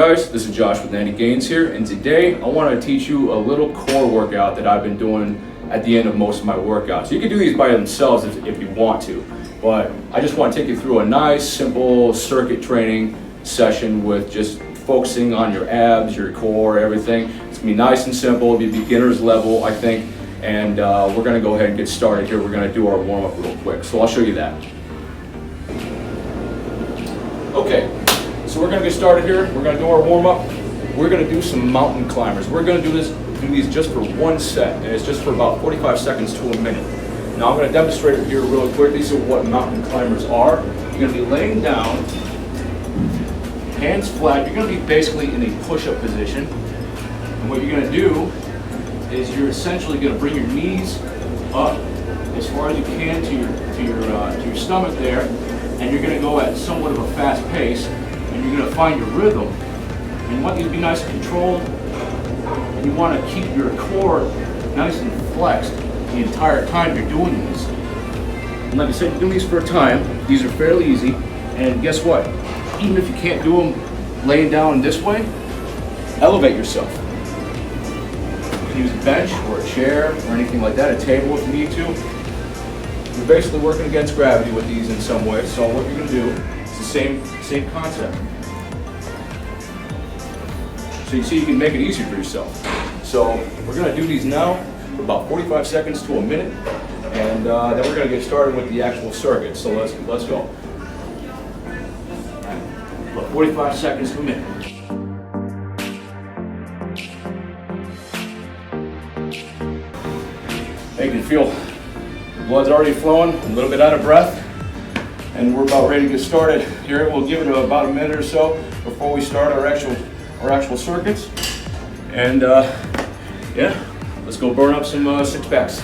guys? This is Josh with Natty here, and today I want to teach you a little core workout that I've been doing at the end of most of my workouts. You can do these by themselves if you want to, but I just want to take you through a nice, simple circuit training session with just focusing on your abs, your core, everything. It's going to be nice and simple, it'll be beginner's level, I think, and we're going to go ahead and get started here. We're going to do our warm-up real quick, so I'll show you that. Okay. So we're going to get started here. We're going to do our warm-up. We're going to do some mountain climbers. We're going to do these just for one set, and it's just for about 45 seconds to a minute. Now I'm going to demonstrate it here really quick. These are what mountain climbers are. You're going to be laying down, hands flat. You're going to be basically in a push-up position. And what you're going to do is you're essentially going to bring your knees up as far as you can to your stomach there, and you're going to go at somewhat of a fast pace. And you're going to find your rhythm. And you want these to be nice and controlled, and you want to keep your core nice and flexed the entire time you're doing these. And like I said, you're doing these for a time. These are fairly easy, and guess what? Even if you can't do them laying down this way, elevate yourself. You can use a bench or a chair or anything like that, a table if you need to. You're basically working against gravity with these in some way, so what you're going to do, it's the same concept. So you see, you can make it easier for yourself. So we're going to do these now for about 45 seconds to a minute, and then we're going to get started with the actual circuit. So let's go. About 45 seconds to a minute. You can feel the blood's already flowing, a little bit out of breath. And we're about ready to get started here. We'll give it about a minute or so before we start our actual circuits. And yeah, let's go burn up some six packs.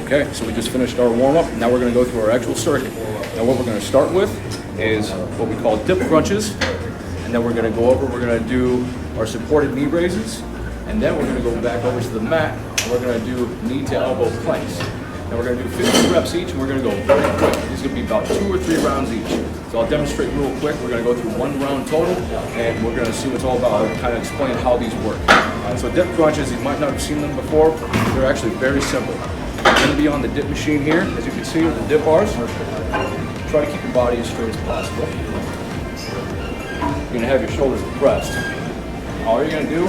Okay, so we just finished our warm up. Now we're going to go through our actual circuit. Now what we're going to start with is what we call dip crunches, and then we're going to we're going to do our supported knee raises, and then we're going to go back over to the mat and we're going to do knee to elbow planks. And we're going to do 50 reps each, and we're going to go very quick. These are going to be about 2 or 3 rounds each. So I'll demonstrate real quick. We're going to go through 1 round total, and we're going to see what it's all about. I'll kind of explain how these work. So dip crunches, you might not have seen them before. They're actually very simple. You're going to be on the dip machine here, as you can see with the dip bars. Try to keep your body as straight as possible. You're going to have your shoulders depressed. All you're going to do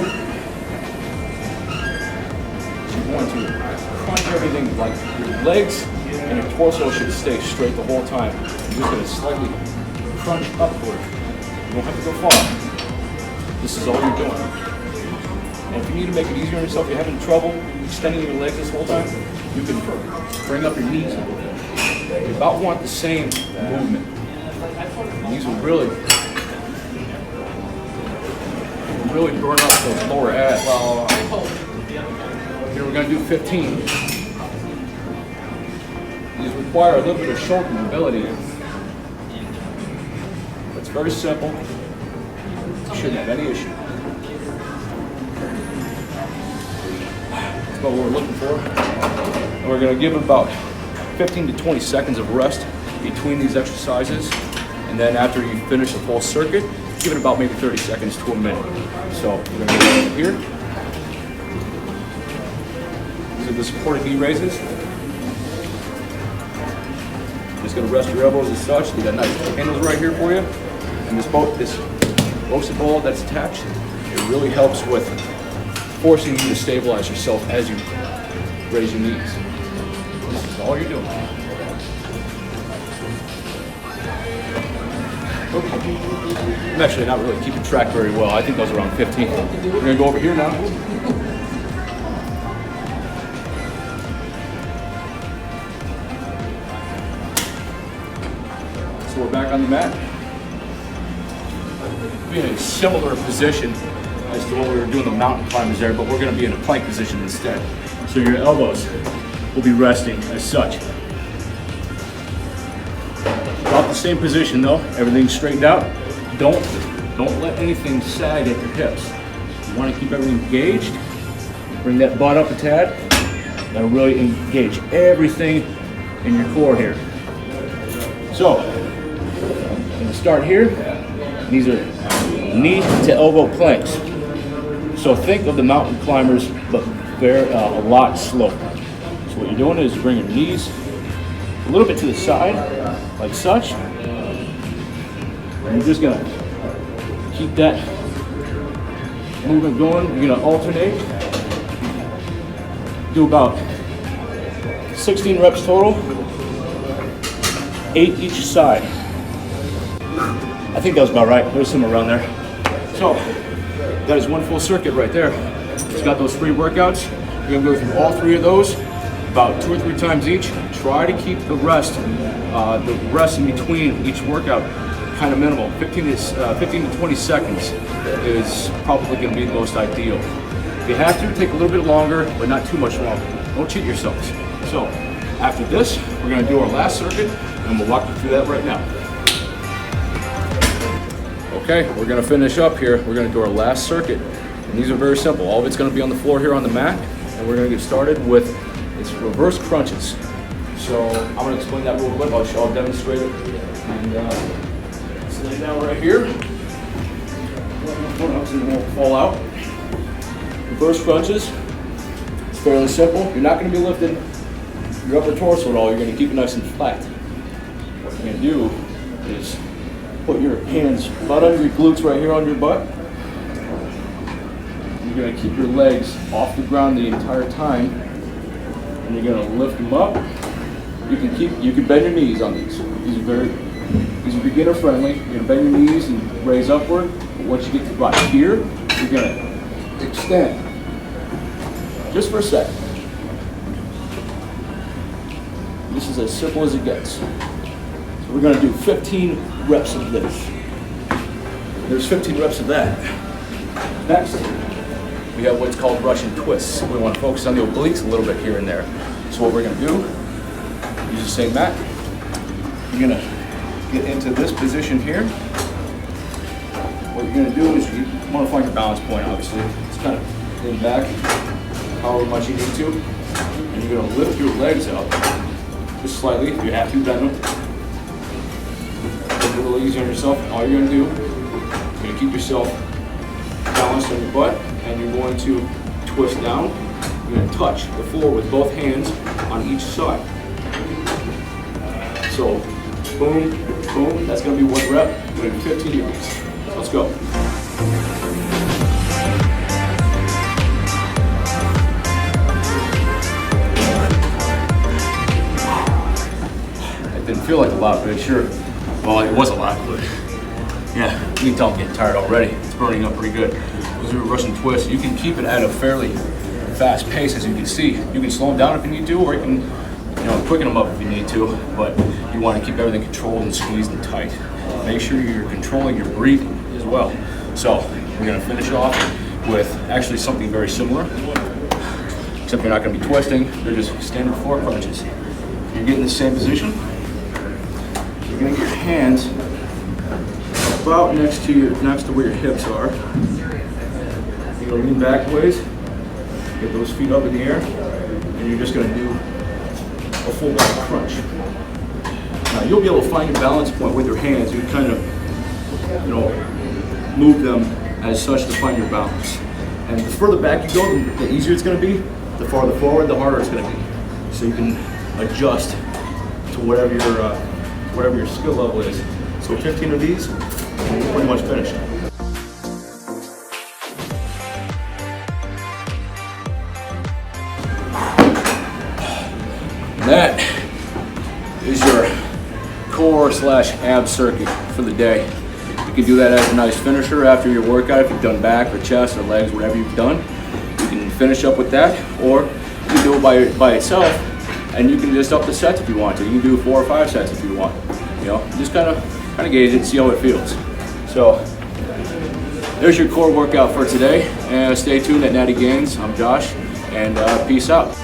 is you're going to crunch everything, like your legs and your torso should stay straight the whole time. You're just going to slightly crunch upward. You don't have to go far. This is all you're doing. And if you need to make it easier on yourself, you're having trouble extending your legs this whole time, you can bring up your knees a little bit. You about want the same movement. And these will really burn up those lower abs. Here we're going to do 15. These require a little bit of shoulder mobility. It's very simple. You shouldn't have any issue. That's about what we're looking for. And we're going to give it about 15 to 20 seconds of rest between these exercises. And then after you finish the full circuit, give it about maybe 30 seconds to a minute. So we're going to go over here. These are the supported knee raises. Just going to rest your elbows as such. You got nice handles right here for you. And this BOSA ball that's attached, it really helps with forcing you to stabilize yourself as you raise your knees. This is all you're doing. I'm actually not really keeping track very well. I think those are around 15. We're going to go over here now. So we're back on the mat. Be in a similar position as to what we were doing the mountain climbers there, but we're going to be in a plank position instead. So your elbows will be resting as such. About the same position though, everything's straightened out. Don't let anything sag at your hips. You want to keep everything engaged. Bring that butt up a tad. That'll really engage everything in your core here. So, I'm going to start here. These are knee to elbow planks. So think of the mountain climbers, but they're a lot slower. So what you're doing is you bring your knees a little bit to the side, like such. And you're just gonna keep that movement going. You're gonna alternate. Do about 16 reps total, 8 each side. I think that was about right. There's some around there. So that is one full circuit right there. It's got those 3 workouts. You're gonna go through all 3 of those about 2 or 3 times each. Try to keep the rest in between each workout kind of minimal. 15 to 20 seconds is probably going to be the most ideal. If you have to, take a little bit longer, but not too much longer. Don't cheat yourselves. So after this, we're going to do our last circuit, and we'll walk you through that right now. Okay, we're going to finish up here. We're going to do our last circuit, and these are very simple. All of it's going to be on the floor here on the mat, and we're going to get started with its reverse crunches. So I'm going to explain that real quick. I'll demonstrate it. And let's lay down right here. It won't fall out. Reverse crunches. It's fairly simple. You're not going to be lifting your upper torso at all. You're going to keep it nice and flat. What you're going to do is put your hands about under your glutes right here on your butt. You're going to keep your legs off the ground the entire time, and you're going to lift them up. You can bend your knees on these. These are beginner friendly. You're going to bend your knees and raise upward. But once you get to about here, you're going to extend. Just for a second. This is as simple as it gets. So we're going to do 15 reps of this. There's 15 reps of that. Next, we have what's called Russian twists. We want to focus on the obliques a little bit here and there. So what we're going to do, use the same mat. You're going to get into this position here. What you're going to do is you want to find your balance point, obviously. It's kind of lean back, however much you need to. And you're going to lift your legs up, just slightly. If you have to, bend them. Make it a little easier on yourself. All you're going to do, you're going to keep yourself balanced on your butt, and you're going to twist down. You're going to touch the floor with both hands on each side. So, boom, boom. That's going to be 1 rep. We're going to do 15 of these. Let's go. It didn't feel like a lot, but sure. Well, it was a lot, but yeah, you can tell I'm getting tired already. It's burning up pretty good. Those are Russian twists. You can keep it at a fairly fast pace, as you can see. You can slow them down if you need to, or you can, quicken them up if you need to. But you want to keep everything controlled and squeezed and tight. Make sure you're controlling your breathing as well. So we're going to finish off with actually something very similar, except you're not going to be twisting. They're just standard floor crunches. You're getting the same position. You're going to get your hands about next to where your hips are. You're going to lean back ways, get those feet up in the air, and you're just going to do a full back crunch. Now you'll be able to find your balance point with your hands. You kind of, move them as such to find your balance. And the further back you go, the easier it's going to be. The farther forward, the harder it's going to be. So you can adjust to whatever your skill level is. So 15 of these, and you're pretty much finished. That is your core/ab circuit for the day. You can do that as a nice finisher after your workout. If you've done back or chest or legs, whatever you've done, you can finish up with that, or you can do it by itself, and you can just up the sets if you want to. You can do 4 or 5 sets if you want. Just kind of gauge it and see how it feels. So there's your core workout for today, and stay tuned at Natty Gains. I'm Josh, and peace out.